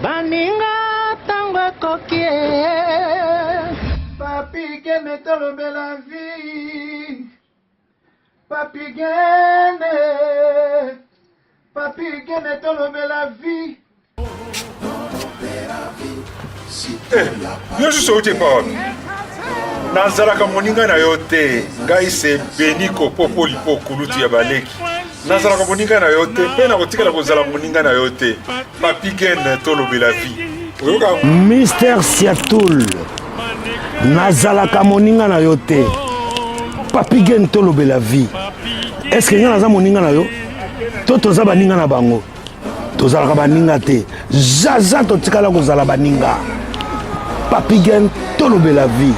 baninga tango kokie papi gene tolobe la vie papi gene tolobe la vie. Yo suis sauté par Nazalaka moninga na yote ngai se beniko popoli po kuluti ya baleki Nazalaka moninga na yote pena kotikala kozala moninga na yote papi gene tolobe la vie. Mister Siatoul Nazalaka moninga na yote papi gene tolobe la vie. Est-ce que nga naza moninga na yo to toza baninga na bango tozalaka baninga te jaja totikala kozala baninga papi gene tolobe la vie.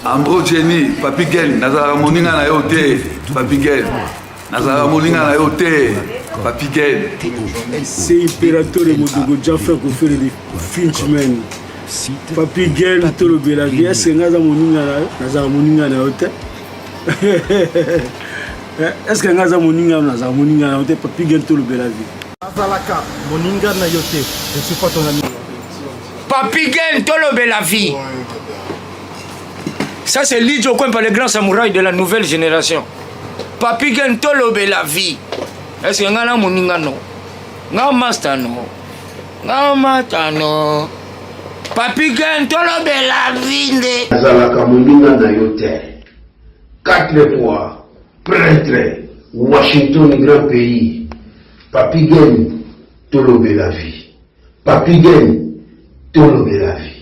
Ambro Jenny, papi gene, nazala moninga na yo te, papi gene. Nazala moninga na yo te, papi gene. C'est impérateur de Modogo Jaffa qu'on fait les Finchman. Papi gene tolobe la vie. Est-ce que nazala moninga na yo te? Est-ce que nazala moninga na yo te? Papi gene tolobe la vie. Nazalaka moninga na yo te. Je suis pas ton ami. Papi gene tolobe la vie. Ça c'est Lidjo Kwempa, le grand samouraï de la nouvelle génération. Papi gene tolobe la vie. Est-ce que ngana moninga no? Nga master no. Nga mata no. Papi gene tolobe la vie nde. Nazalaka moninga na yote. 4 fois prêtre Washington grand pays. Papi gene tolobe la vie. Papi gene tolobe la vie.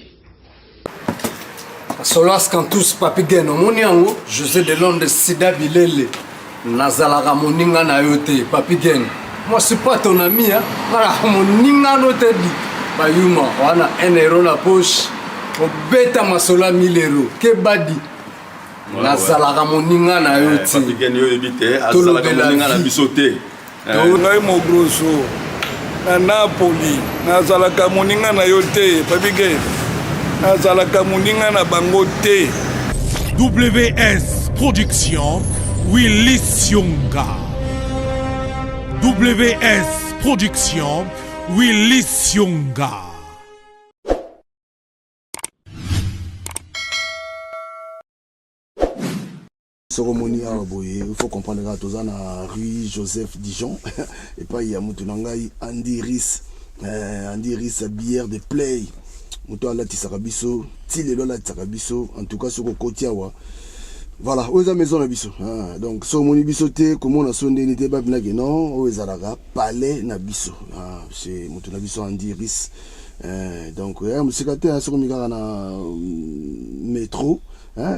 Solas Kantous Papi Gene Omoniango, José de Londres Sida Bilele, Nazalaka moninga na yote, Papi Gene. Moi je suis pas ton ami, hein. Voilà, moninga no te di. Bayuma, wana 1 euro na poche. Obeta masola 1000 euros. Que badi. Nazalaka moninga na yote. Papi Gene yo ebite, azalaka moninga na bisote. Ngai mo grosso. Na Napoli, nazalaka moninga na yote, Papi Gene. Nazalaka moninga na bango te. WS Production Willy Sionga. WS Production Willy Sionga. Cérémonie à Boye, il faut comprendre que tous na rue Joseph Dijon et pas il y a Moutunangai Andy Riss bière de play. Muto ala tisaka biso, tilelo la tisaka biso, en tout cas sur kotia wa. Voilà, oza maison na biso. Donc so moni biso te comment na sonde ni te ba bina ke non, oza la palais na biso. C'est muto na biso Andy Riss. Donc musika te so mika na métro,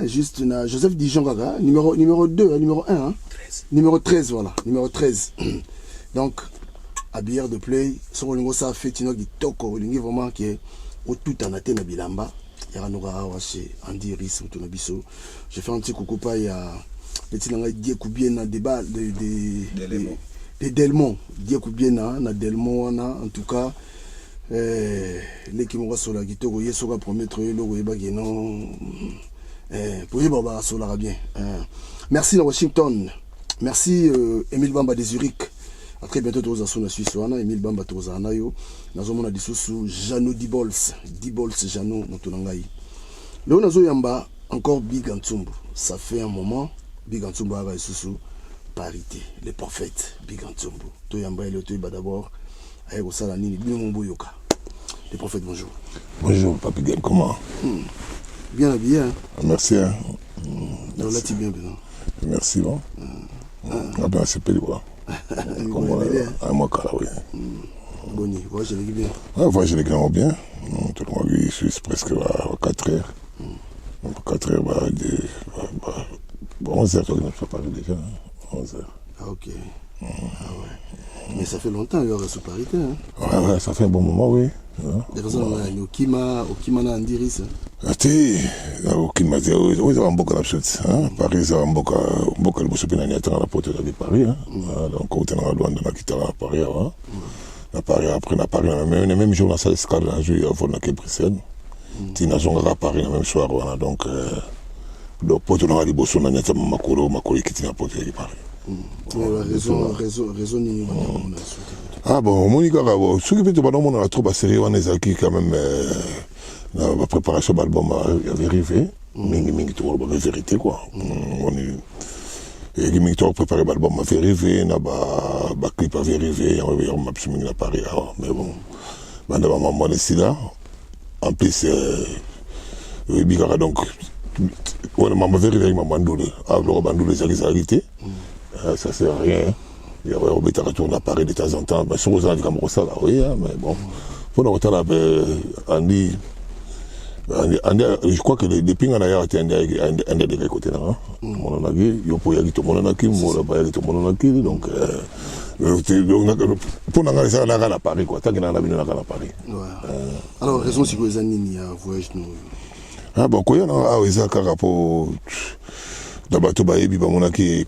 juste na Joseph Dijon kaka, numéro 2, numéro 1 hein. 13. Numéro 13 voilà, numéro 13. Donc à bière de play, so lingo ça fait tino kitoko, lingi vraiment que au tout en athée na bilamba ya nora chez Andy Riss muto na biso. Je fais un petit coucou pa ya petit nanga dieku bien na débat de Delmont dieku bien na Delmont wana en tout cas l'équipe mo sola kitoko yeso ka promettre le logo ba non pour yeba ba sola bien. Merci na Washington. Merci Emile Bamba de Zurich. À très bientôt tous à Suisse wana Emile Bamba toza na yo nazomona disusu Jano Dibols Jano motonangai leo nazo yamba encore Big Antsumbu. Ça fait un moment Big Antsumbu a disusu parité les prophètes Big Antsumbu to yamba ile to iba d'abord aye ko sala nini bino mboyoka les prophètes. Bonjour. Bonjour Papi Gene, comment? Bien habillé hein? Merci hein. Là tu bien bien. Merci bon. Bien c'est peli quoi. Moi oui. Boni, voyage les bien. Voyage les gens bien. Tout le monde je suis presque à 4 heures. 4 heures 11 heures on a parlé déjà. 11 heures. Ah ok. Ah ouais. Mais ça fait longtemps qu'il y aura sous parité hein. Ouais, ça fait un bon moment oui. Des raisons au Kima na Andy Riss. Okima oui ça va beaucoup la chose hein. Paris ça va beaucoup le bosso bien à la porte de Paris hein. Donc on est dans la douane de la quitter à Paris hein. À Paris après à Paris même jour dans salle escale là jouer au fond de Bruxelles. Tina zonga à Paris le même soir voilà donc le porte dans la bosso na nyata makolo qui tina porte de Paris. Raison nini on a sauté. Ah bon, Monica, ce qui peut te parler, on a trop sérieux, on est qui quand même la préparation de l'album a vérifié, mingi tout la vérité quoi. On est et mingi tout préparé l'album a vérifié, na ba clip a vérifié, on m'a absolument na Paris mais bon. Maintenant maman est là. En plus bigara donc on m'a vérifié avec maman Bandoule. Ah le Bandoule c'est arrêté. Ça sert à rien. Il y a un retour à Paris de temps en temps, mais sur les gens comme ça, oui, mais bon. Pour le retour à Andy, je crois que depuis qu'on a été un des côtés là, on a dit, il faut y aller tout le monde a qui, on va y aller tout le monde a qui, donc pour nous aller à Paris quoi, tant qu'on a venu à Paris. Alors raison si vous avez ni à voyage nous. Ah bon, quoi, il y a un par rapport d'abord tout baïbi ba monaki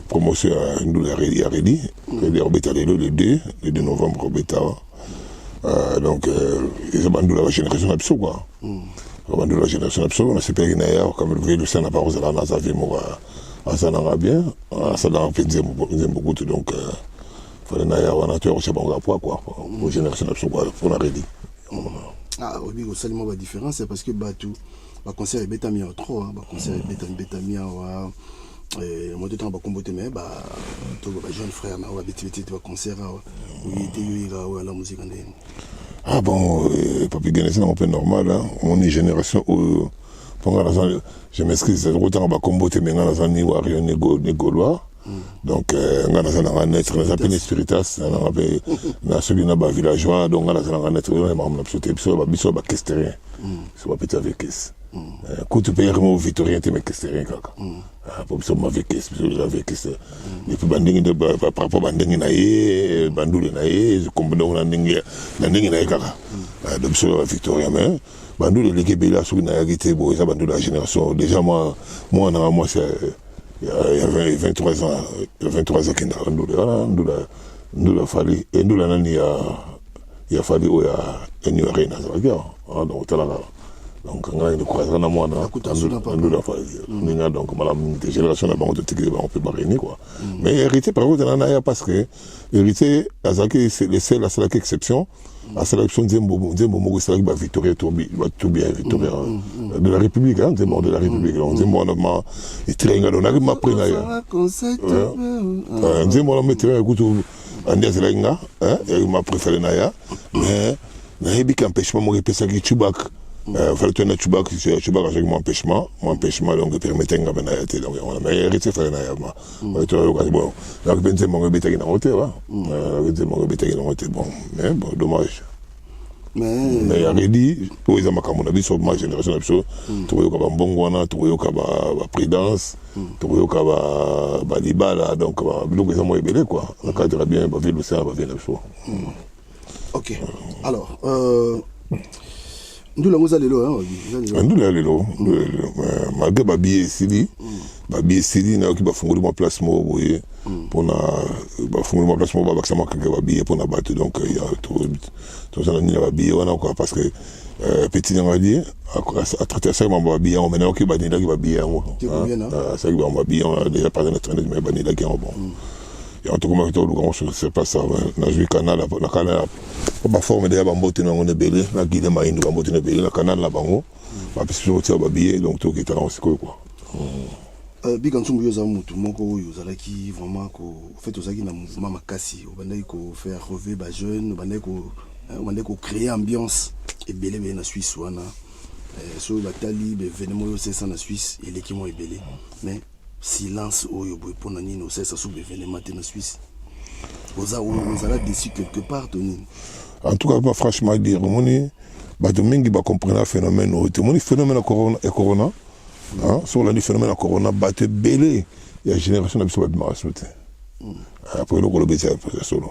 promotion à Ndoula Redi le Robeta le 2 novembre Robeta donc ils ont bandé la génération absolue quoi bandé la génération absolue on a séparé naïa comme le sein n'a pas osé la nasa vimo à ça n'en bien à ça dans penser beaucoup donc fallait naïa on a tout c'est bon rapport quoi aux génération absolue pour la Redi. Ah oui au salement la différence c'est parce que Batou le concert est bétamia trop le concert est bétamia moi tout temps ba comboter mais to ba jeune frère na wa bétibéti to concert oui était yo la musique andé. Ah bon Papi Gen c'est un peu normal hein on est génération pour la raison je m'excuse c'est autant ba comboter mais dans un niveau rien ni gaulois donc on a ça naître les appels spiritas on avait na celui na ba villageois donc on a ça naître vraiment na sauter biso ba kesterien c'est pas petit avec caisse quand tu payes vraiment Victorien tu me kesterien kaka pour ça ma vekes avec caisse et puis bandingi de par rapport bandingi na ye bandule na ye je comprends na ndingi na kaka donc ça Victorien mais bandule les kebela sur na yagité bon ça bandule la génération déjà moi c'est il y a 23 ans qu'il a Ndoula fallu et Ndoula nani il a fallu il y a une reine à ça donc talala donc on a une croisade na moi Ndoula fallu ninga donc madame de génération na bango de tigre on peut barrer quoi mais hérité par contre na parce que hérité azaki c'est la seule exception la sélection Nzembo Mogo c'est la Victoria tout bien Victoria de la République hein Nzembo de la République Nzembo on a itrenga on a ma prena ya Nzembo on met un coup andia zelenga hein et ma préféré na ya mais na yebi qu'empêchement mo repesa ki Chubak fallait tenir Chubak avec mon empêchement donc permettait nga na ya te donc on a mais hérité fallait na ya ma to bon donc Nzembo mo betaki na hotel Nzembo mo betaki na hotel bon mais bon dommage mais Redi pour les makambo na biso ma génération absolue to ka ba mbongo wana to ka ba prudence to ka ba libala donc ba biloko za mo ebele quoi na cadre bien ba ville ça ba bien absolu. OK alors Ndoula ngoza lelo hein Ndoula lelo malgré ba billet sili na ki ba fungoli mo place mo boye pour na ba fungoli mo place mo ba bakama ka ba billet pour na battre donc il y a tout ça ni ba billet wana quoi parce que petit ngadi à traiter ça ba billet on maintenant ki ba ni la ki ba billet ça ki ba billet on a déjà parlé de train mais ba ni la ki bon et en tout cas tout le grand c'est pas ça na jouer canal na canal ba forme déjà ba mbote na ngone belé na guide ma indu ba mbote na belé na canal la bango ba piso ti ba billet donc tout qui est dans ce quoi bikantsumbu yo za mutu moko oyo zalaki vraiment ko fait ozaki na mouvement makasi obandaki ko faire rêver ba jeunes obandaki ko créer ambiance ebele be na Suisse wana so batali be événement yo c'est ça na Suisse eleki mo ebele mais silence oyo boy pona nino c'est ça sous be événement na Suisse oza ozala déçu quelque part Tony en tout cas franchement dire moni bato mingi ba comprendre phénomène o te moni phénomène corona hein sur le phénomène corona batte belé il y a génération d'absolu de marasute après le golobe c'est solo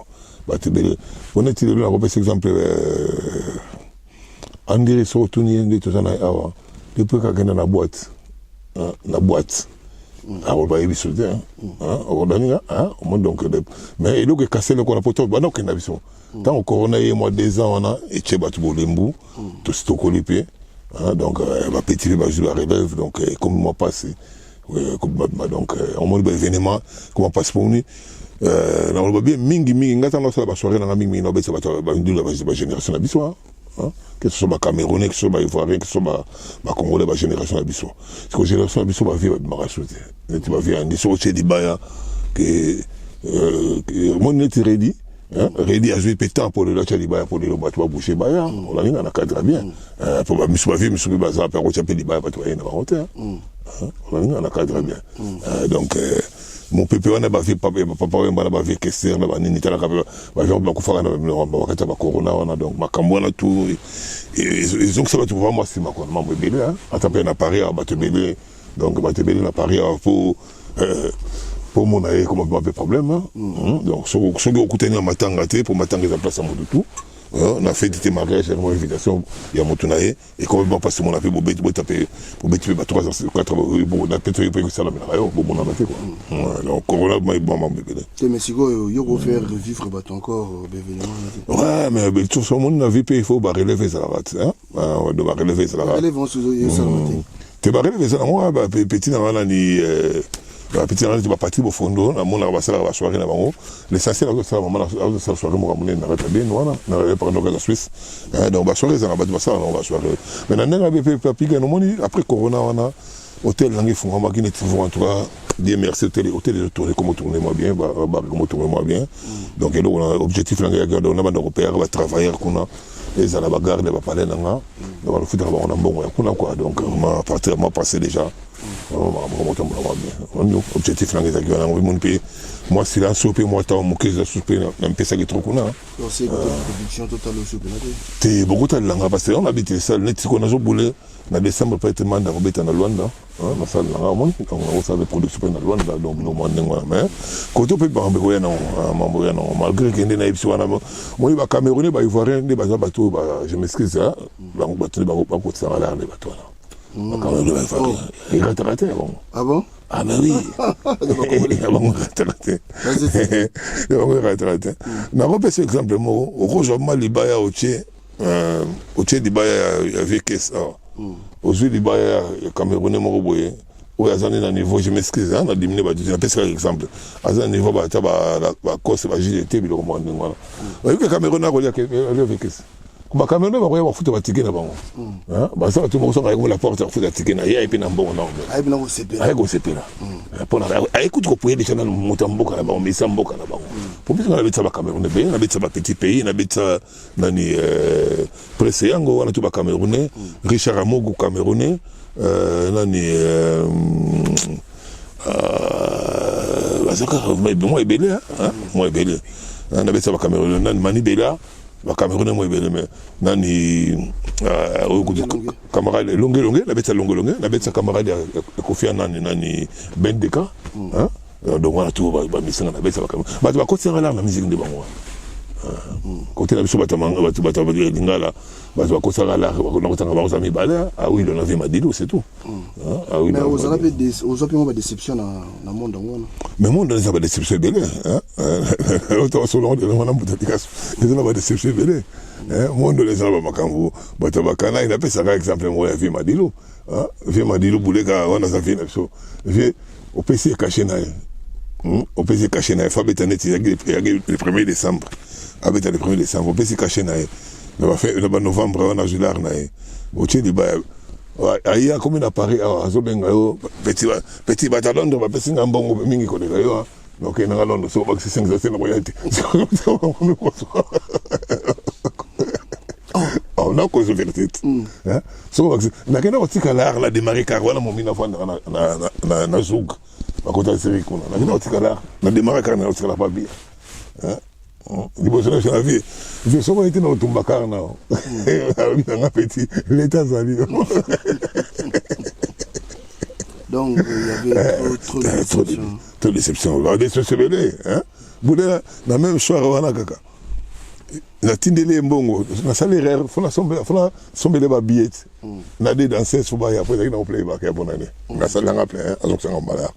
batte belé on est il là par exemple André Sotuni de tout ça na awa depuis ka gena na boîte alors ba yebiso te hein ordania hein donc mais il est cassé le qu'on a poto ba non kena biso tant corona et moi 2 ans on a et tchebatu bolembu to stokolipe. Donc, ma petite va jouer la relève, donc, comme moi passé, donc omoni baévénement comment passe pour nous naloba bien mingi ngai ntango nasala basoirée nanga mingi nabetisa bato bandula bagénération na biso que ce soit bacamerounais que ce soit baivoirien que ce soit bacongolais bagénération na biso siko génération na biso bavie babimaka so te neti bavie yandi soko tie libaya ke omoni neti redi redi azwi mpe temps mpo lelo atya libaya mpo lelo bato babouche baya olanginga na cadre bien po bamiso bavie miso mpe baza mpe akotia mpe libaya bato baye na bango te olanginga na cadre bien donc mon pépé wana bavie papa oyo bana bavie kester na banini talaka bavie bakufaka na bakati ya bacorona wana donc makambo wana tout ezongisa bato vraiment nsima kona mambo ebele ata mpe na paris awa bato ebele donc bato ebele na paris awa po mona ye koma mpe problème donc soki okutani na matanga te po matanga eza place ya motu tout na fête te mariage mo invitation ya motu na ye et complètement passé mon appel bobeti pe ba 3 4 bon na peut être que ça la mena yo bon na te quoi donc corona mai bon mambe bele te mesiko yo go faire revivre bato encore événement ouais mais tout ce monde na vie pe il faut ba relever ça là on doit relever ça là relever ça te ba relever ça moi ba petit na wana ni petit na ti ba parti bo fondo na mona ba sala ba soirée na bango l'essentiel que ça maman la soirée mo ramener na retabe wana na par exemple la Suisse donc ba soirée ça na ba ça on va soirée mais na nga be papiga no moni après corona wana hôtel langi fonga ma kini toujours en tout cas Dieu merci hôtel de tourner comme tourner moi bien ba comme tourner moi bien donc et là objectif langi ya garder on a ba repère ba travailler kuna les à la bagarre de ba parler nanga on va le foutre on a bon ya kuna quoi donc ma partir moi passer déjà objectif là ngeza kiwana mon pays moi silence au pays moi tant mokeza souper na mpesa ki trop kuna c'est production totale au souper te beaucoup de langa parce qu'on habite ça net qu'on a boulé na décembre pas être mandat robeta na Luanda na ça langa mon on ça de production na Luanda donc no mandé ngwana mais côté peut pas mambo ya non malgré que ndena ipsi wana moi ba Camerounais ba Ivoirien ne ba bato ba je m'excuse ba bato ba ko tsara la ne bato là il rate bon. Ah bon? Ah ben oui. Bon, raté. Na repère cet exemple mo aujourd'hui libaya oche libaya avec ça. Aujourd'hui libaya Camerounais mo boye. Oui, à un niveau, je m'excuse, on a diminué, je n'ai pas un exemple. À un niveau, la cause, c'est la JDT, mais le moment, voilà. Vous voyez que Cameroun a relié avec ça. Comme Cameroun, on va foutre un ticket là-bas. Ça va tout le monde sur la porte, on va foutre un ticket là. Il y a un bon nom. Il y a un CP là. Écoute, vous pouvez déjà dans le Motamboka là-bas, on met ça en boca là-bas. Pour plus, on a mis ça à Cameroun, on a mis ça à petit pays, on a mis ça dans les Presseyango, on a tout à Camerounais, Richard Amogo Camerounais, nani moi belé moi belé on avait ça au Cameroun nani mani bela au Cameroun moi belé mais nani camarade longue la bête longue la bête camarade Kofi nani Bendeka donc on a tout ba misanga la bête ça ba ko tsera la musique de bango côté la biso batamanga batu lingala batu bakosala la nakotanga bakosa mibale ah oui on avait Madilu c'est tout ah oui mais vous avez des déception na monde ngona mais monde ça va déception belé auto solo de mona mutatika ils ont pas déception belé monde les gens ba makambo batu bakana il appelle ça par exemple moi avait Madilu vie Madilu bulega on a ça fait so vie au PC caché na au PC caché na fa betanet il y a le 1er décembre avec le 1er décembre, on peut s'y cacher. On va faire le novembre, on a joué l'arna. On tient des bails. Il y a comme un appareil à Zobenga, petit bataillon, on va passer un bon mingi qu'on est là. Donc, il y a un Londres, so c'est 5 ans, c'est la royauté. On a cause de vérité. So, on a qu'un autre calard, la démarré car voilà mon mina fois na zouk. À côté de série qu'on a. On a qu'un autre calard, la démarré car na autre pas bien. Liboso na vie je somo été na Tumbakar na un petit l'état zali donc il y avait trop de déception la déception belé boule na même soir wana kaka na tindele mbongo na salaire fona sombele ba billet na des danseuses ba ya après na play back ya bonane na salanga plein azok sanga mala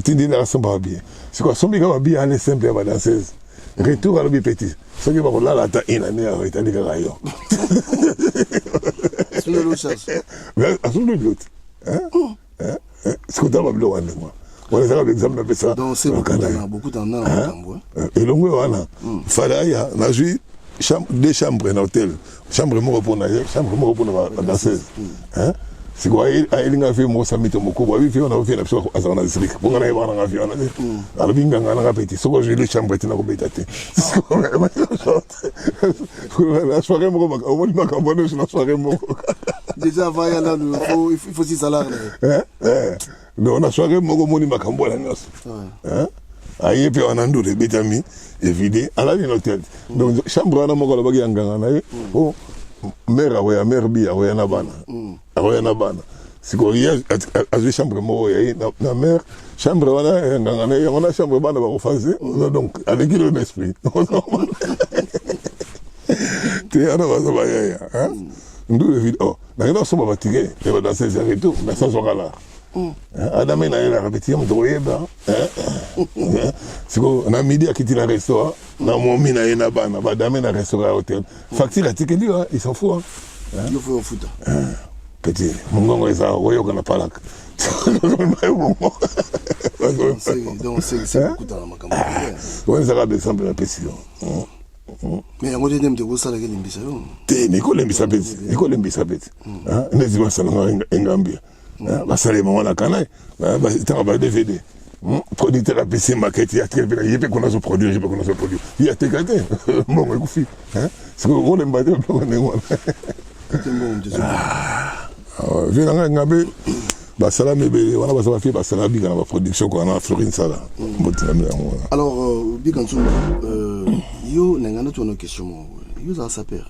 tindele asomba bien c'est quoi sombi ka bien aller simple ba danseuse retour à l'objet petit ce qui va là la ta une année à Italie que rayon sur le chasse mais à sur le l'autre sikotala babilo wana moi on ezaka exemple na pesa donc c'est beaucoup d'en a elongo wana falaya nazwi deux chambres na hôtel chambre moko mpona ye chambre moko mpona badanseuse siko ayelinga fe moko samito mokobo abi fe ona ofe na biso azala na district bonga na yebana nga fe wana te alobi nganga nanga peti soko ozwi le chambre tina kobeta te la soirée moko omoni makambo nyonso na soirée moko déjà avant ya nanu il faut 6 salaires donc na soirée moko omoni makambo wana nyonso aye mpe wana ndolo ebetami evide alali na hôtel donc chambre wana moko alobaki ya nganga na ye mère akoya mère bi akoya na bana sikoyo ye azwi chambre moko yaye na mère chambre wana nganga na ye yango na chambre bana bakofase donc aleki lo n'esprit te ana baza bayaya ndolo evide nangenda kosomba batike ya badanseuse ya retour mais sans okala adame na ye na repetition moto koyeba siko na midi akiti na restaurant na momi na ye na bana badame na restaurant ya hôtel facture atikeli il s'en fout yo fo futa petit mongongo eza oyoka na palaka donc c'est beaucoup dans la makambo on ezaka d'exemple na pesi mais yango te ndemte kosalaka elembisa yo te nikolembisa peti ndezi basalanga engambia basalema wana kana tanga ba DVD producteur apesi maquette ya très bien yepe qu'on a produire il a tégaté bon ekufi c'est que on aime pas le ngwana vina ngabe basala mebe wana basala fi basala bika na production ko na Florine Sala mbotina yango alors bikanzu yo nangana tu na question yo za saper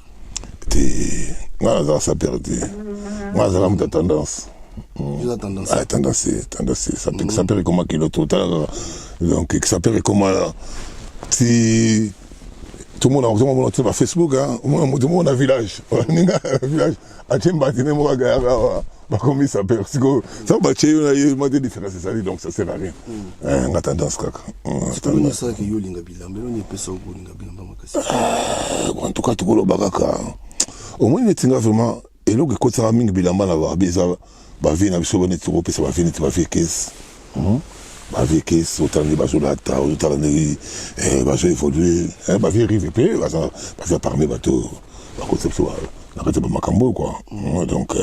te ngana za saper te ngana za la tendance tendance, ça peut comme un kilo total. Donc, ça peut comme si tout le monde a un Facebook, tout le monde a un village. Village, à Tchembatine, moi, comment il s'appelle? Ça va chez eux, il y a des différences, donc ça sert à rien. On a tendance, kaka. C'est comme ça que yo lingabila, mais on est pas ça au bout lingabila. En tout cas, tout le bagaka. Au moins, il y a vraiment, et là, quand ça a mis bilamba là, bavi na biso bone toko pesa bavi neti bavi kesi otandi bazolata otandi bazo évoluer bavi rive pe baza parmi bato bakotsa biso na kati bamakambo quoi donc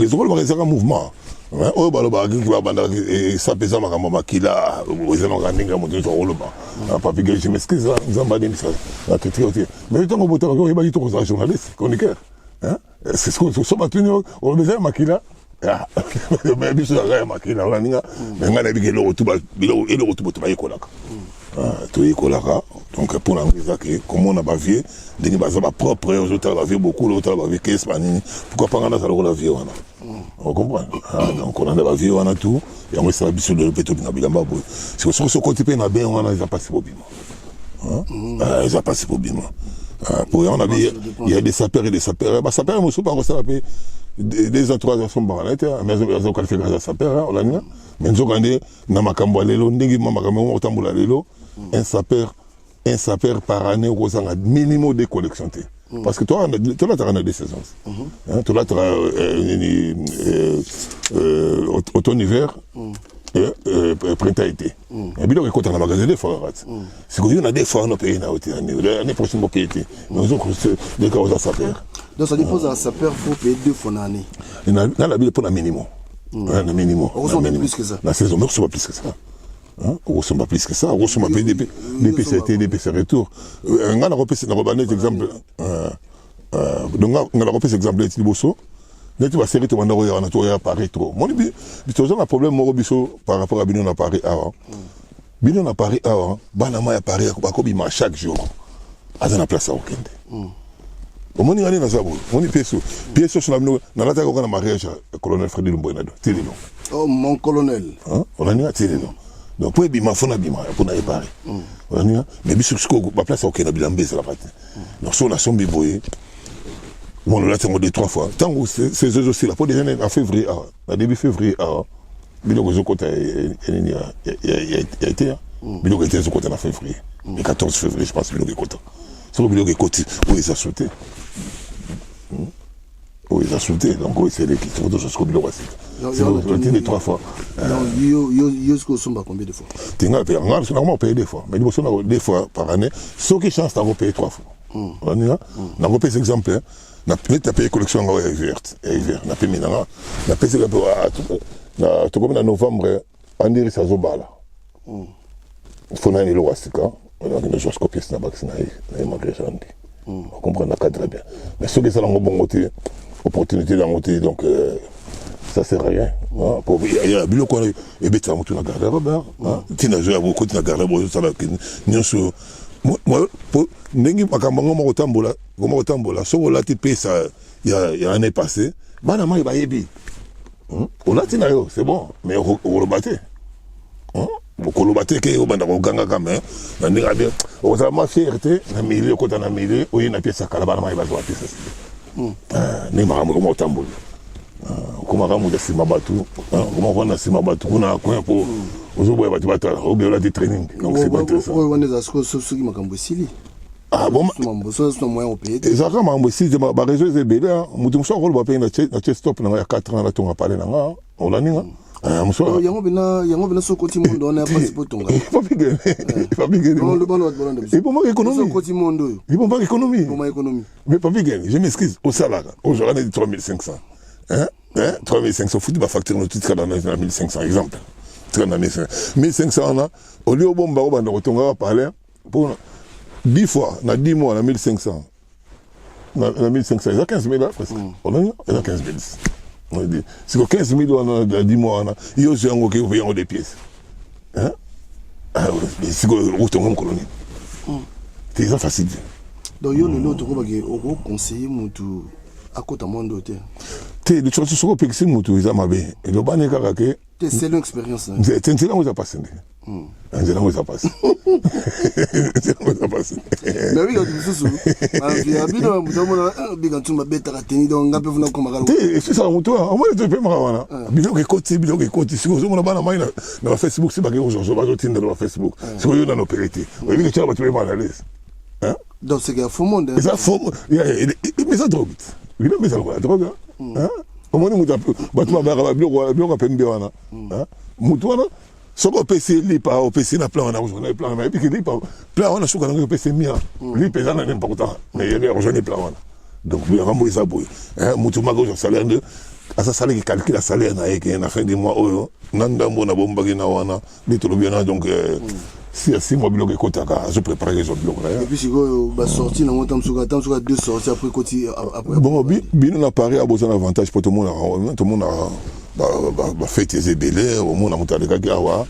ezokolo bakesaka mouvement oyo balobaki babanda esapesa makambo makila ezanaka ndenge ya moto nyonso akoloba papige je m'excuse nzambe ademisa na critique otie mais ntango botaka oyebaki tokozala journaliste chroniqueur so batuni olobeza ya makila mais biso ya makila olaninga mais ngai nayebi eloko tu bato bayekolaka toyekolaka donc mpona yango ezake komona bavie ndenge baza bapropre ozotala bavie beaucoup ozotala bavie kese banini pourquoi pas ngai nazala lokola vie wana ocomprendre donc onanda bavie wana tout yango esala biso lelo mpe tobinga bilamba boye soki sokoti mpe na bien wana eza pasi bobima eza pasi bobima pour on a il y a des sapeurs et des sapeurs bah sapeurs moi pas ça appelé des autorisations banalite mais ils qualifié comme sapeur on l'a dit mais nous regardez na makambo lelo ndingi makambo otambola lelo un sapeur par année au minimum de collection parce que toi tu as des saisons tu as automne hiver printemps été et bien on a magasin des fois c'est qu'on a des fois on paye l'année prochaine on paye mais nous autres des cas sapeur donc ça dépend d'un sapeur faut payer 2 fois l'année dans la ville pour un minimum un minimum plus que ça la saison mais on plus que ça on ressemble plus que ça on ressemble payer des PCT des PC retour on a repéré dans le exemple donc on a repéré exemple de Bosso. Neti ba série to wanda ko ya na to ya Paris trop mon bi biso un problème mo biso par rapport à bino na Paris awa bino na Paris awa bana ma ya Paris ba ko bima chaque jour azana place à okende omoni ngani na zabo moni peso sur la bino na lata ko na mariage colonel Frédéric Mboinado tilino oh mon colonel on a ni tilino donc pour bima fona bima pour na Paris on a mais biso ko ba place à okende bilambe ça la partie donc so na sombi boye bon là c'est 2-3 fois tant que c'est aussi là pour des années en février à début février bilo ko zokota il a été bilo ko était zokota en février le 14 février je pense bilo ko kota sur bilo ko koti où ils a sauté donc c'est l'équipe de choses comme bilo Tu dis 3 fois. Yo, ce qu'on somba combien de fois? Tu as payé, normalement, on paye 2 fois. Mais nous sommes 2 fois par année. Ceux qui changent, tu as payé 3 fois. On a payé cet exemple. On a payé collection en hiver. On a payé maintenant. On a payé cet exemple. En novembre, on dirait ça Zobala. Il faut aller au Wastika. On a une copier de vaccin. On comprend très bien. Mais ceux qui sont dans le bon côté, opportunité dans le côté, donc ça sert à rien. Il y a beaucoup de gens qui sont dans la garde-robe. Tu n'as joué à beaucoup de la garde-robe. Moi, nengi makambango makotambola, gomakotambola. So olati pesa ya année passée, bana mai ba yebi. Olati na yo, c'est bon, mais olobate. Kolobate ke obanda ko ganga kama, na ndinga bien. Oza ma fierté na milieu kota na milieu, oyi na pesa kala bana mai ba zo pesa. Ni makambo tambola. Kuma kamu de sima batu, kuma wana sima batu kuna kwa po. Ozoboya batu bata, obiola de training. Donc c'est pas intéressant. On est à ce que ce qui makambo sili. Ah bon, c'est moyen au pays. Ezaka mambo sili ba réseau ezebele, mutu muso rôle ba payer na stop na ya 4 ans la tonga parler na nga, olaninga. Muso. Yango bena so koti mondo on a passeport tonga. Pas bigé. Pas bigé. Non, le bon de. Il faut pas économie. So koti mondo. Il faut pas économie. Pour ma économie. Mais pas bigé, je m'excuse au salaire. Aujourd'hui on est 3500. 3500 foot ba facture no tout dans 1500 exemple. 1500 là, au lieu bon baro banda kotonga parler pour 10 fois, na 10 mois na 1500. Na 1500, il y a 15 000 là presque. On a 15 000. On dit si 15 000 dans 10 mois là, il y a aussi un qui paye des pièces. Hein? Si on retourne en colonie. C'est ça facile. Donc yo le lot ko conseiller mutu akota mondo te. Te de choses sur pexi mutu izamabe. Et le bane kaka ke c'est l'expérience. C'est là où ça passe. C'est là où ça passe. C'est là où ça passe. Mais oui, c'est ça. Il y a bien quand tu m'as bête à tenir donc un peu vous comme c'est ça mon toi. Moi je peux marana. Bilo que côté si vous on a bana maina dans Facebook c'est pas que aujourd'hui va sortir dans Facebook. C'est que dans opérité. Oui que tu vas te mal à l'aise. Hein? Donc c'est qu'il y a faux monde. Ça faux. Mais ça drogue. Il met ça la drogue. Hein? Au moins nous battement ba bilo pembe wana. Hein? Mutwana soko PC lipa au PC na plan na rejoindre plan mais puis lipa plan on a choka na PC mia lipa za na n'importe quoi mais il y a rejoindre plan wana donc il y a vraiment ça boy hein mutu mago sur salaire de à ça salaire qui calcule la salaire na et na fin du mois oyo nanda mbona bomba na wana bitolo bien donc si 6 mois bloqué kotaka je prépare les autres blocs là et puis si go ba sortir na montam suka 2 sorties après côté après bon bien na Paris a besoin d'avantage pour tout le monde ba fête des belé au monde a monté les gars awa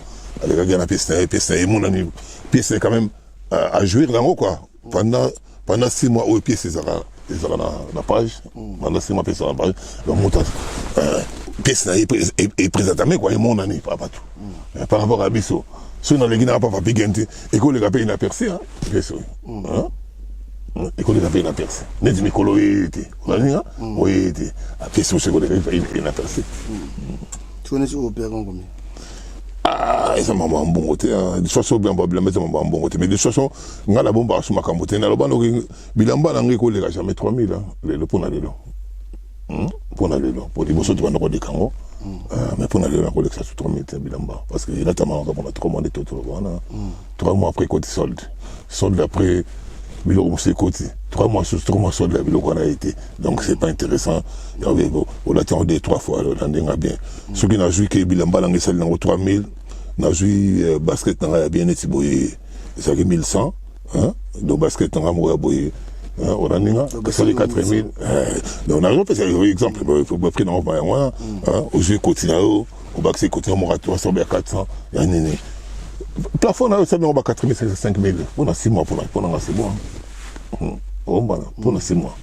les gars na piste et mon ami pièce quand même à jouer là quoi pendant 6 mois au pièce c'est ça la page pendant 6 mois pièce la page le montage pièce est présenté quoi mon année pas tout par rapport à Bisso si on a les gars pas papi gente et que les gars payent inaperçu hein bien sûr hein et que les gars payent inaperçu ne dis mikolo été on a dit hein oui été à pièce c'est que les gars payent inaperçu tu connais au père combien ah ça m'a un bon côté de toute façon bien problème mais ça m'a un bon côté mais de toute façon nga la bomba sur ma cambote na loba no bilamba na ngiko les gars jamais 3000 hein le pour aller là pour aller là pour les bossos tu vas nous des kango mais pour aller là collection sur 3000 bilamba parce que il a tellement on a 3 mois de tout voilà 3 mois après côté solde après biloko c'est côté 3 mois sur 3 mois solde biloko on a été donc c'est pas intéressant il y avait on a tendu 3 fois le landing bien ceux qui n'a joué que bilamba langue celle dans 3000 n'a joué basket n'a bien été boyé ça que 1100 hein donc basket n'a pas boyé on a ninga ça les 4000 on a fait un exemple pour prendre dans moi au jeu quotidien au bac c'est côté moratoire sur 400 il y a nene plafond là ça on va 4500 5000 on a 6 mois pour c'est bon on va pour 6 mois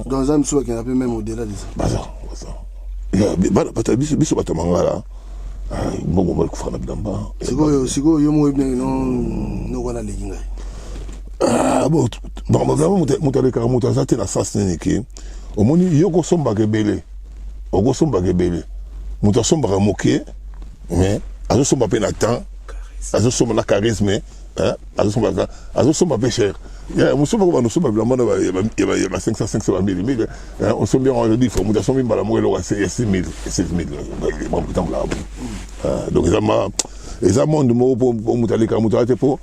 dans un sou qui a même au-delà de ça ça il y a pas biso batamangala bon on va le faire là-dedans c'est quoi yo mo bien non wana leginga ah bon vraiment mutale ka mutaza te na sens niki omoni yoko somba gebele oko somba gebele mutasomba moke mais azo somba pe na temps azo somba na charisme azosomba pe cher mosomba ko banosomba bilamba na ya ba 500 ba 1000 on sombi on dit faut mutation mbala mo eloko ya 6000 mo kutambola donc eza monde moko po mutalika mutu ate po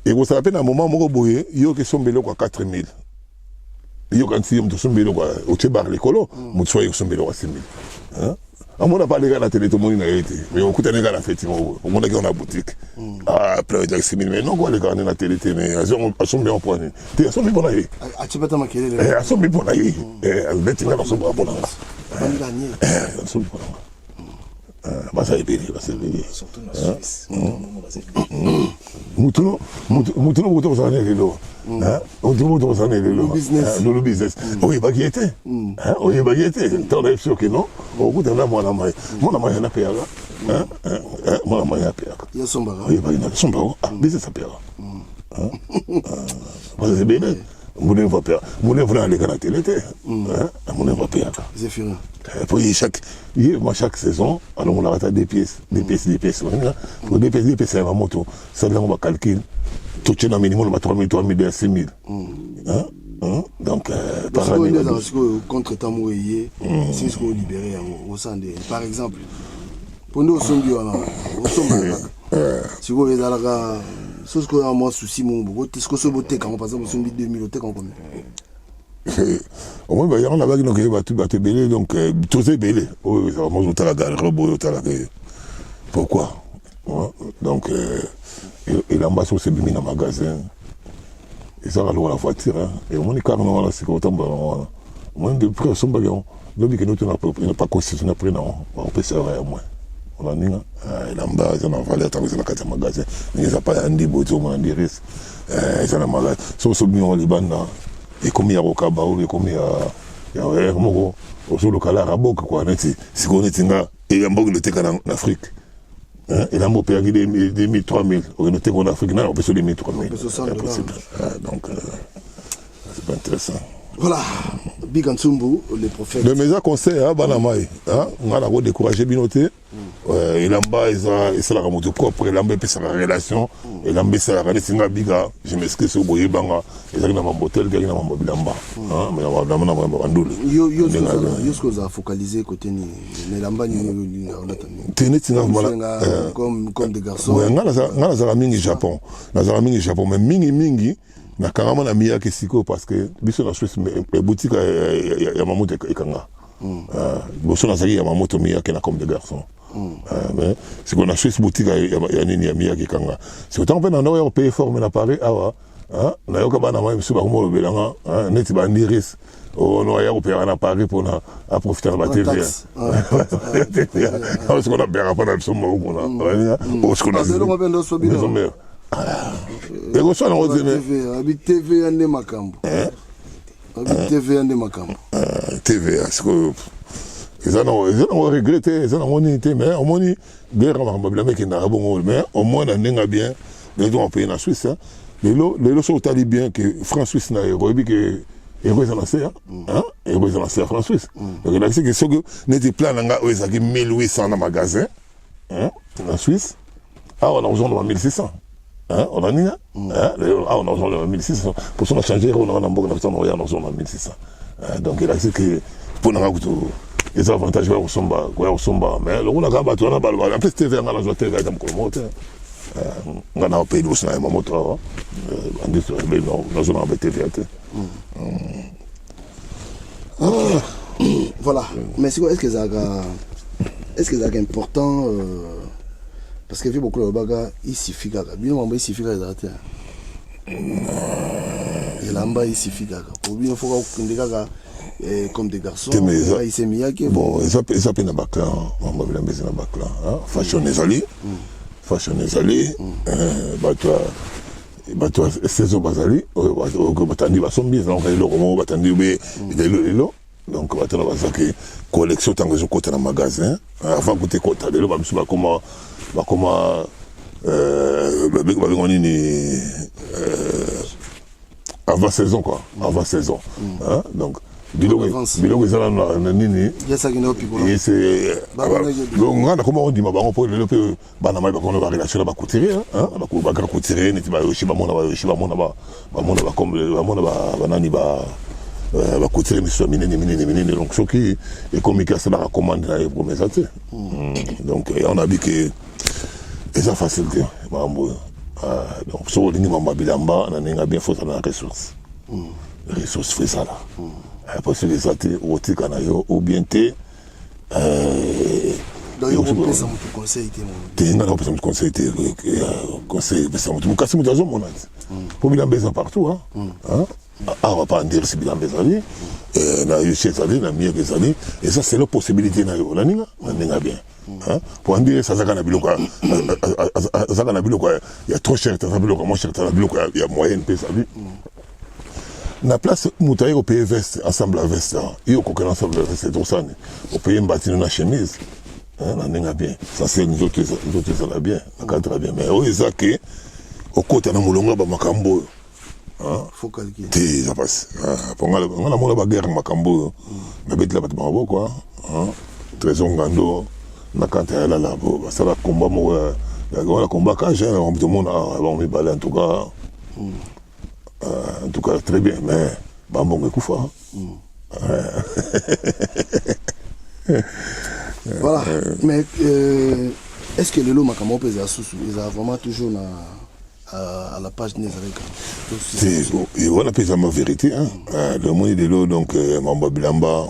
ekosala pe na moment moko boye yo ke sombelo kwa 4000 yo kanti yo mutu sombelo kwa otebar likolo mutu soye sombelo kwa 6000 amona pas les gars à la télé tout le monde n'a été mais on coûte les gars à la fête on monte dans la boutique plein de 6000 mais non quoi les gars à la télé mais ils sont bien points ils sont bien bons tu peux t'en maquiller ils sont bien bons ils sont bien bons ils sont bons basa ebele surtout na Suisse mutuno kutozala na elelo mutuno kutozala na elelo lolo business oyebaki ete ntango nayebi soki no okutana mwana mai yana peyaka mwana mai apeyaka oyebaki nasombaka business apeyaka basa ebele Moulin va perdre. Moulin va aller à la télé. Moulin va perdre. Zéphirin. Puis chaque saison, alors on arrête des pièces. Pour des pièces, c'est un moto. Ça, là, on va calculer. Tout le minimum, on va 3 000, 6 000. Donc, par année. Contre Tamoué, c'est ce qu'on libéré au sein des. Par exemple, pour nous, au son si vous avez la ce que a moi souci mon beaucoup ce que ce beauté quand par exemple sur 2000 t'es quand au moins bah on a pas donc va tout belé donc tout c'est belé oh ça moi je la gare robot la pourquoi donc il ambasse aussi bien dans magasin et ça va la voiture et on est carrément là c'est autant bon moins de prix sont bagarre donc que nous n'a pas constitué après non on peut ça au moins on ninga elamba eza na valeur tango eza na kati ya magasin mais eza pa ya ndibo ti omona ndiris eza na magasin soso bino libanda ekomi ya kokaba oyo ekomi ya moko ozoluka lara boka kwa neti sikoyo neti nga eyamba oyo loteka na Afrique elamba opeyaki 2000 3000 oyo loteka na Afrique nana opeso 2000 3000 impossible donc c'est pas intéressant. Voilà, Big Ansumbu, les prophètes. Le mes conseils, Banamai, on a découragé Binoté. Et là-bas, ils la remonte propre, et là-bas, c'est la relation, et là-bas, c'est la relation, Biga, je m'excuse sur Boye Banga, et là, dans mon hôtel, il y a un mobile là-bas. Mais on va avoir un doule. Yo, ce que vous avez focalisé côté ni, là-bas, comme des garçons. Oui, on a mingi Japon, mais mingi. Na karama na miya kesiko parce que biso na Suisse boutique ya mamoto ekanga boso na zaki ya mamoto miya ke na comme des garçons mais c'est qu'on a Suisse boutique ya nini ya miya ekanga c'est autant pe na no payer forme na Paris awa na yoka bana mai biso ba mo belanga neti ba ndiris o no ya opéra na Paris pour na profiter de la TV parce qu'on a bien pas dans le sommet ou na parce qu'on a et on s'en rend TV ande makambo TV ande makambo TV est-ce que ils ont regretté ils ont monité mais au moins des problèmes qui n'a bon mais au moins on n'est bien les deux en pays en Suisse les lots sont tellement bien que France Suisse n'a pas que héros en lancé héros en lancé France Suisse donc là c'est que ce que n'était plan là où ils avaient 1800 dans magasin en Suisse on a besoin de 1600 on a mis on a besoin de 1600 pour ça on a changé on a beaucoup on a besoin de 1600 donc il a dit que pour nous les avantages ouais on somba mais le on a gaba tu on a balle en plus TV on a la TV avec comme moteur on a payé aussi na moto on dit mais non on a TV voilà mais est-ce que ça est important parce que vu beaucoup de bagarres, il suffit gaga. Bien on va il suffit gaga. Et là-bas il suffit gaga. Pour bien faut qu'on des gaga comme des garçons. Il s'est mis à qui. Bon, ça peut na bakla. On va bien baisser na bakla. Fashion ezali. Bato saison bazali. Ko batandi basombi donc le romo batandi be lelo. Donc bato na bazaki collection tango zo kota na magasin. Avant côté kota lelo ba biso ba comment avant saison quoi avant saison donc biloko ezala na nini ngana koma ondima bango mpo lelo mpe bana mai bakono barelation na bacouturier bakaka couturier neti bayoshi bamona banani bacouturier misusu ya minene donc soki ekomiki asalaka commande na ye promesa te donc on a vu que eza facile te makambo oyo donc soki olingi mambo ya bilamba na ndenge bien fozala na ressource fo ezala po soki eza te okotika na yo ou bien te te nga na kopesa motu conseil te conseil epesa motu mokasi motu azomona te po bilamba eza partout awa pa ndirisi bilamba ezali na yusi ezali na mieke ezali eza selo possibilité na yo naninga na ndenge bien po andirisi azaka na biloko ya trop cher aza biloko ya moins cher aza biloko ya moyenne mpe ezali na place moto aye kopeye veste ensemble ya veste ye okokela ensemble ya veste etosani opeye mbatino na chemise na ndenge bien sase nzoto ezala bien na cadre bien mais oyo eza ke okota na molongo ya bamakambo oyo te eza pasi po nga namona baguerre makambo oyo nabetela bato bamaboko trésor ngando na kanta ya lala basala komba moko wana komba kage tomona bango mibale en tout cas très bien mais bambongo ekufa voilà mais est-ce que lelo makambo mpe eza susu eza vraiment toujours à la page nezaleka wana mpe eza ma vérité lomoni lelo donc mambo ya bilamba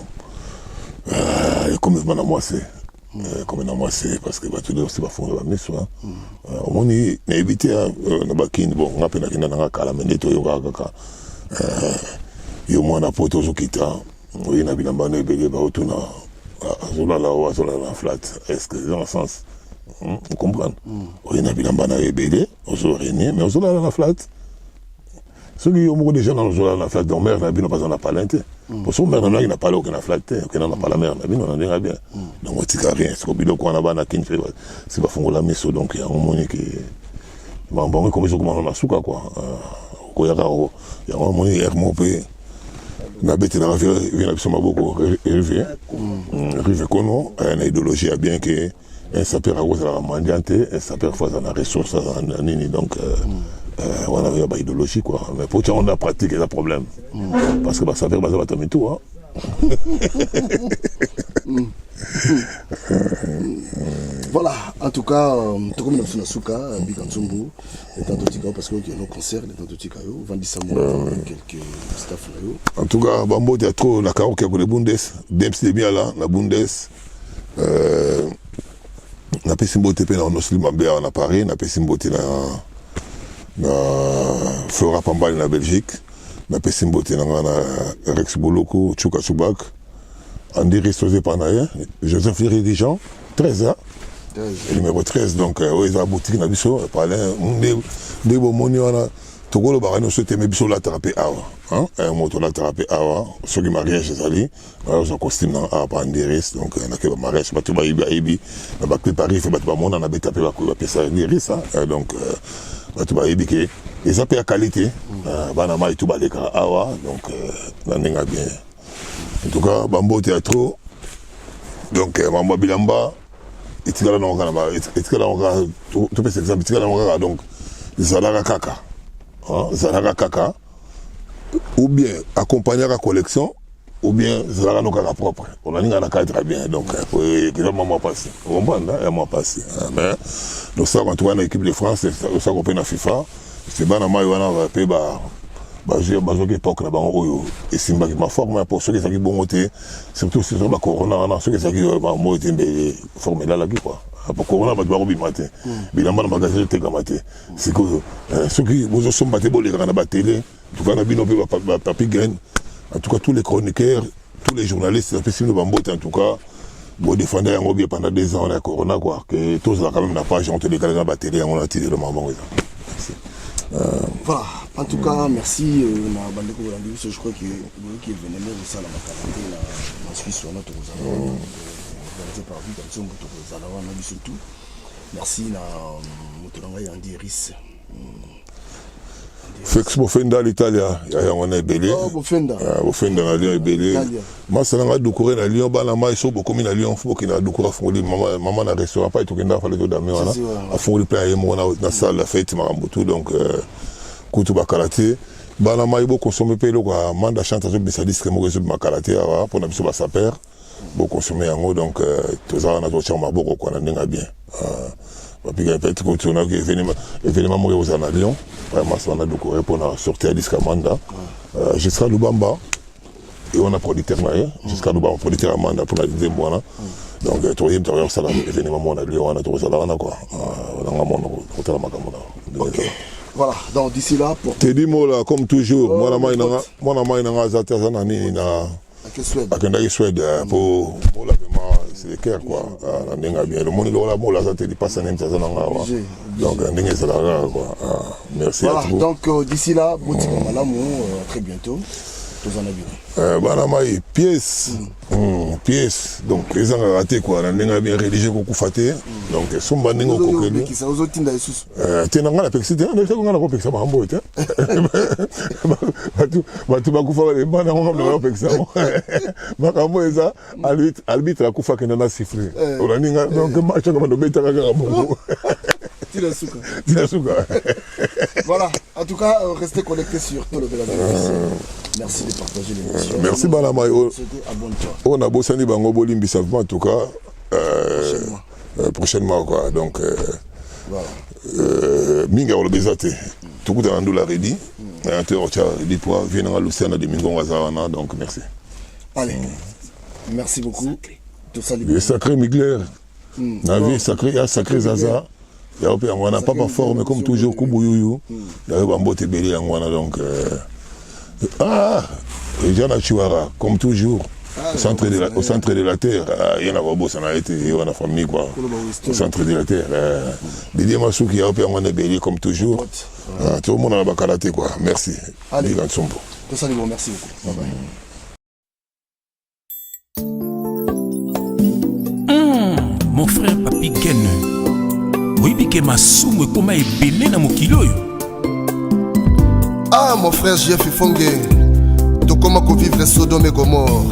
ekomi na mwase comme na mwase parce que bato aussi bafonga bamiso omoni nayebi te na bakini bon nga mpe nakenda nanga kala me nde toyokaka kaka yo mwana po tozokita oye na bilamba no ebele baotuna azolala o azolala na flat est-ce que dans le sens vous comprenez oye na bilamba na ebele ozorenie mais ozolala na flat soki yo moko déjà na ozolala na flat donc mère na bino baza na palin te po so mère na naki na pala okena flat te okena na pala mère na bino na ndenge bien donc otika rien siko biloko wana bana kini mpe si bafongola miso donc yango moni ke bango ekomi okomana na suka kua okoyaka yango moni ere moko mpe nabetelaka vie na biso maboko rive kono na idéologie ya bien ke un sapeur akozalaka mandian te un sapeur fo aza na ressource aza na nini donc wana ya baidéologie quoi mais po tia on a pratique eza problème parce que basapeur baza bato mitu voilà en tout cas tokomi na biso na suka bika nzumbu etanto tika parce que nos concerts etanto tika yo vandisa mo quelques staff na yo en tout cas bambote ya trop na karoke ya kole bundes dems de bien là na bundes napesi mbote mpe na onosili mabe awa na paris napesi mbote na Flora Pambali na Belgique napesi mbote nanga na Rex Boloko Chuka Subak Andiri Sosé Panaye Joseph Dirigeant 13 numéro 13 donc oyo boutique na biso palin nde bomoni wana tokoloba nyonso teme biso olataka mpe awa moto olataka mpe awa soki mariage ezali oza costume na awa pa Andiris donc nake bamariage bato bayebi na baclip arife bato bamona na beta mpe bapesa Andiris donc bato bayebi ke eza mpe ya qualité bana mai tu balekaka awa donc na ndenge ya bien en tout cas bambote ya trop donc mambo ya bilamba etikala nango kaka topesa exemple etikala nango kaka donc ezalaka kaka ou bien accompagnaka collection ou bien ezalaka no kaka propre onalinga na kaka très bien donc eza mwa pasi okomprendre ya mwa pasi mais nosaka en tout cas na équipe de France osaka mpe na FIFA c'est bana mai wana mpe bazwaki époque na bango oyo esimbaki maforme ya po soki ezalaki bongo te surtout saison bacorona wana soki ezalaki bango te mbe forme elalaki quoi po corona bato bakobima te bilamba na magasin etekama te sikoyo soki bozosomba te bolekaka na batele tuka na bino mpe bapapi gaine en tout cas tous les chroniqueurs tous les journalistes napesi bino bambote en tout cas bodefanda yango bien pendant 2 ans na corona quoi que tozalaka même na page on te décalaka na batele yango na tile le maman merci. Voilà, en tout cas, merci. Je crois que qui est venu de ça, la Suisse, on a tout surtout. Merci, Andiris. Fex Bofenda l'Italia, il y a un ébélé. Oh, Bofenda. Bofenda na Lyon ébélé. Moi, ça n'a décoré na Lyon, bah, na ma, ils sont beaucoup mis na Lyon, faut qu'il a décoré à fond, maman n'a restaurant, pas, il faut qu'il a fallu tout d'amis, voilà. À fond, il plaît, moi, na salle, la fête, Marambutu, donc, Koutou Karaté. Bah, na ma, il faut consommer, puis, le manda chante, je me suis dit, que moi, je me karaté, pour na biso, sa père, pour consommer, en haut, donc, tout ça, on a tout chambre, beaucoup, quoi, on a bien. Puis, il y a un petit coup, on a événement, moi, aux à Lyon. Vraiment, ça, on a décoré pour sortir à Discamanda. Jusqu'à Lubamba. Et on a producteur, jusqu'à Lubamba, producteur Amanda pour la deuxième mois. Donc, troisième, ça, l'événement, on a Lyon, on a tout ça, là, quoi. Voilà, donc d'ici là, pour. T'es dit, moi, comme toujours, moi, je Suède pour c'est le cœur quoi. Le monde il passe un donc merci à tous. Donc d'ici là, très bientôt. Pièce, donc ils ont raté quoi, on a bien rédigé beaucoup faté, donc son banding au coquelu. Qui ça aux autres d'indaïsus. T'es dans la pexite, on a fait qu'on a compris ça par un tu vas couper les bandes on va faire ça. Makambo ça, arbitre a coupa que n'a sifflé. On a ninga donc match comme de beta gagambo. Voilà, en tout cas, restez connectés sur Tolo Bela Vie. Merci de partager l'émission. Merci Balama. On a bossé ni bango bolimbi savement en tout cas prochainement quoi. Donc minga on le bezate. Tout le monde l'a redit. Dis-toi, viens à l'océan de Mingon Wazarana, donc merci. Allez, merci beaucoup. Le sacré Migler, la vie sacrée, sacré Zaza. On n'a pas fort, mais comme toujours, Kubouyou, il y a un beau tébélé en Wana, donc. Jana Chouara, comme toujours, au centre de la terre, il y a un robot, ça a été, il y a une famille, quoi. Au centre de la terre. Didier Massou qui a un bébé, comme toujours. Tout le monde a la karaté, quoi. Merci. Allez, merci beaucoup. Bye bye. Mon frère Papi Gen. Oui, que ma somme est comme un belé dans mon kilo. Ah, mon frère Jeff Fongue, tu comment vivre Sodome et Gomorre.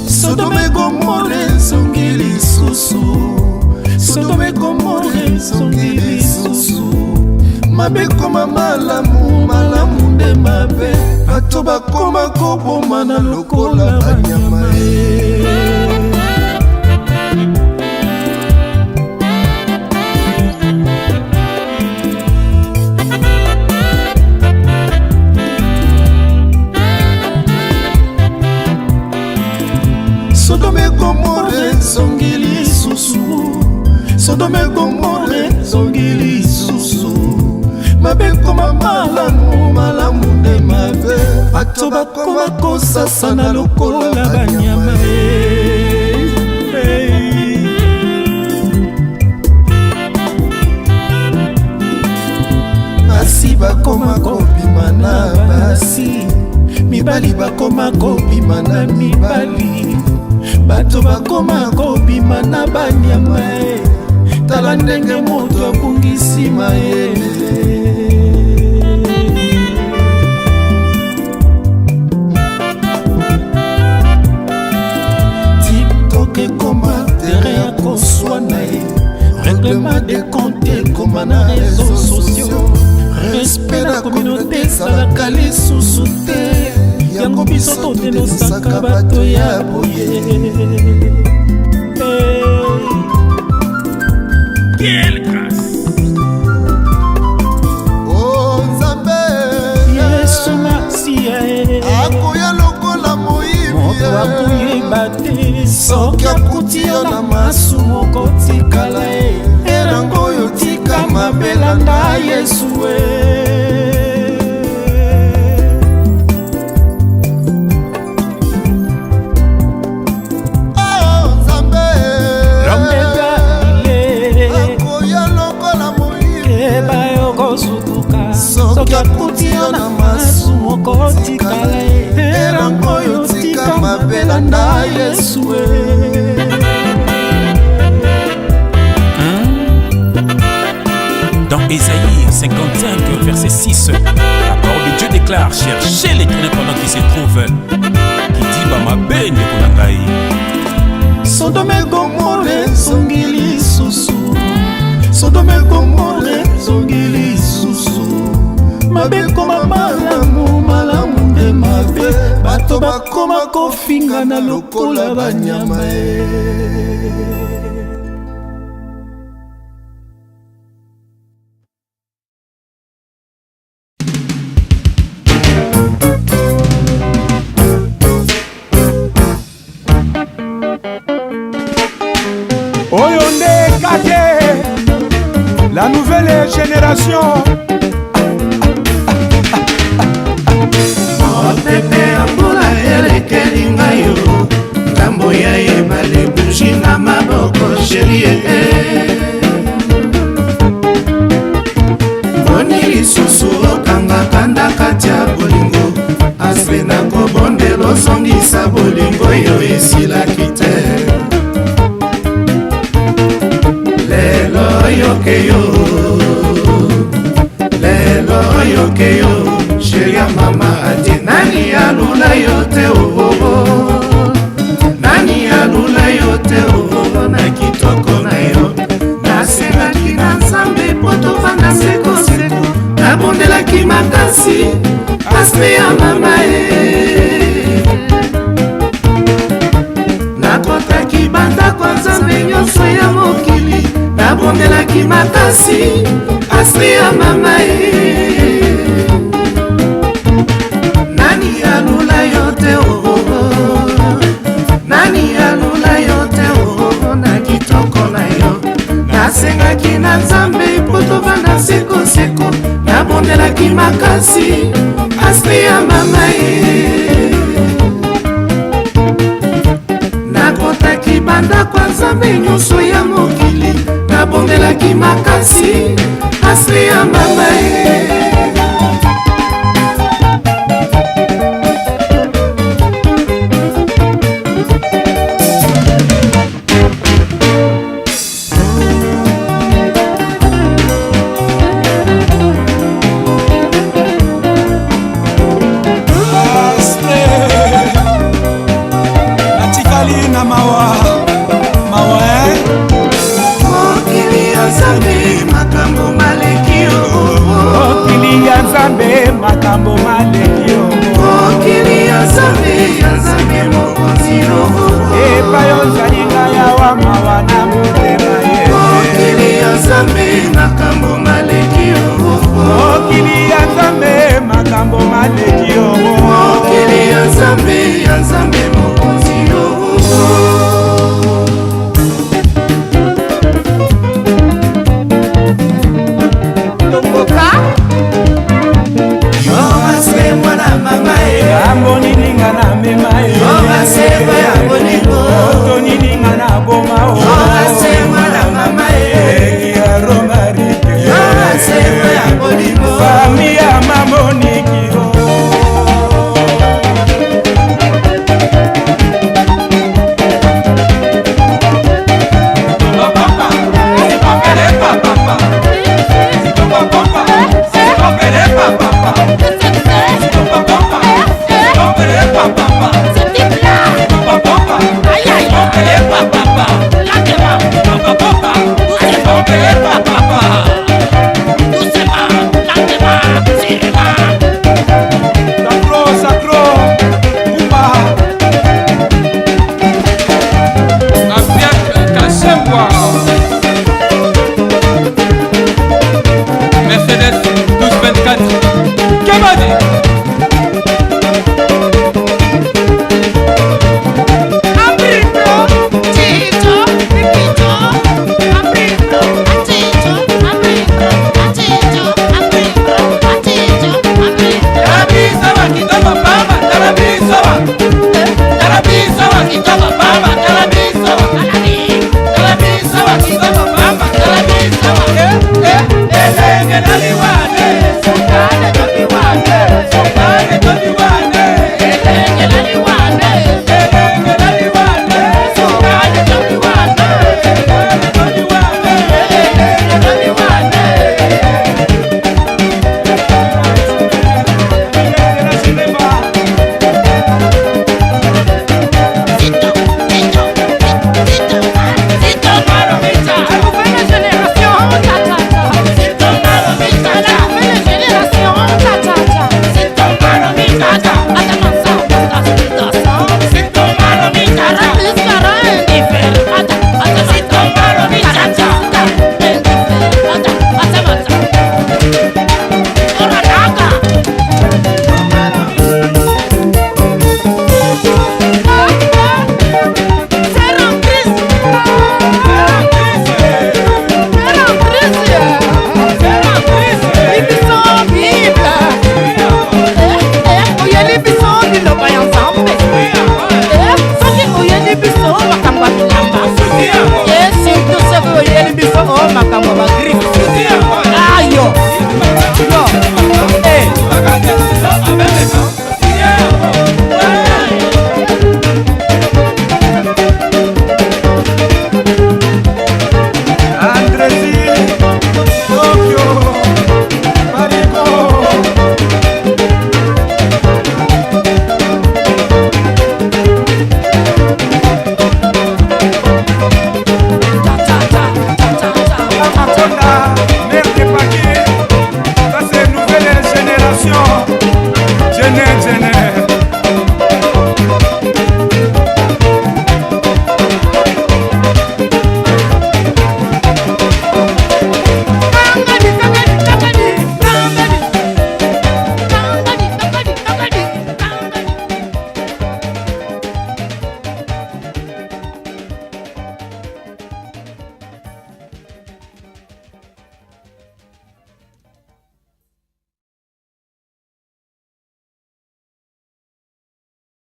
Sodome et Gomorre, Songili Sousou. Sodome et Gomorre, Songili Sousou. Mabe koma malamu, malamu de mabe. Bato bakoma koboma na lokola banyama Sodome Gomorre, Songili Sousou. Sodome Gomorre, Songili Sousou. Mabe koma malamu, malamu de mabe. Bato bakoma kosasa na lokola banyama Basi bakoma kobima na basi. Mibali bakoma kobima na mibali. Bato bakoma kobima na banyama Tala ndenge moto abungisi maele TikTok ekoma terrain ya koswana règlement de compte ekoma na réseaux sociaux respect na communauté ezalaka lisusu te yango biso todenosaka bato ya boye Quelle grâce! Oh Nzambe Yesu Masia akoya lokola moyibi moto akuyeba te soki akuti yo na masumu okotikala erango oyo tika mabelanda Yesu soki akuti yo na masumu otikala erango oyo tika mabela na Yesu. Dans Ésaïe 55, verset 6, la parole de Dieu déclare: cherchez l'Éternel pendant qu'il se trouve, qui dit Bamabe Nekonangai. Sodome Gomorre zongili susu, Sodome Gomorre zongili susu, mabe koma malamu, malamu nde mabe, bato bakoma kofinga na lokola banyama. La nouvelle génération. Mopepe ambula elekeli ngayo, ngambo ya ebale buji na maboko sherie. Boni lisusu okanga kanda kati ya bolingo, aspe na kobondelo songisa bolingo yo esilaki te. Lelo yokeyo, lelo yokeyo, sheria mama ati nani alula yote ohoho, nani alula yote ohoho na kitoko na yo. Naselaki na Nzambe poto vanda seko seko, nabondelaki makasi aspe ya mama nakotaki banda kwa Nzambe nyonso ya mokili, nabondelaki makasi aspe ya mama nani alula yote ohoho, nani alula yote ohoho na kitoko na yo. Nasengaki na Nzambe poto vanda seko seko, nabondelaki makasi aspe ya mama nakotaki banda kwa Nzambe nyonso ya mokili, nabondelaki makasi aspe ya mama makambo maleki yo mokili ya Nzambe mokonzi yo epa yo zalinga yawa mawa na motema ye mokili ya Nzambe makambo maleki yo mokili ya Nzambe makambo maleki yo mokili ya Nzambe mokonzi yo ambo nininga na mema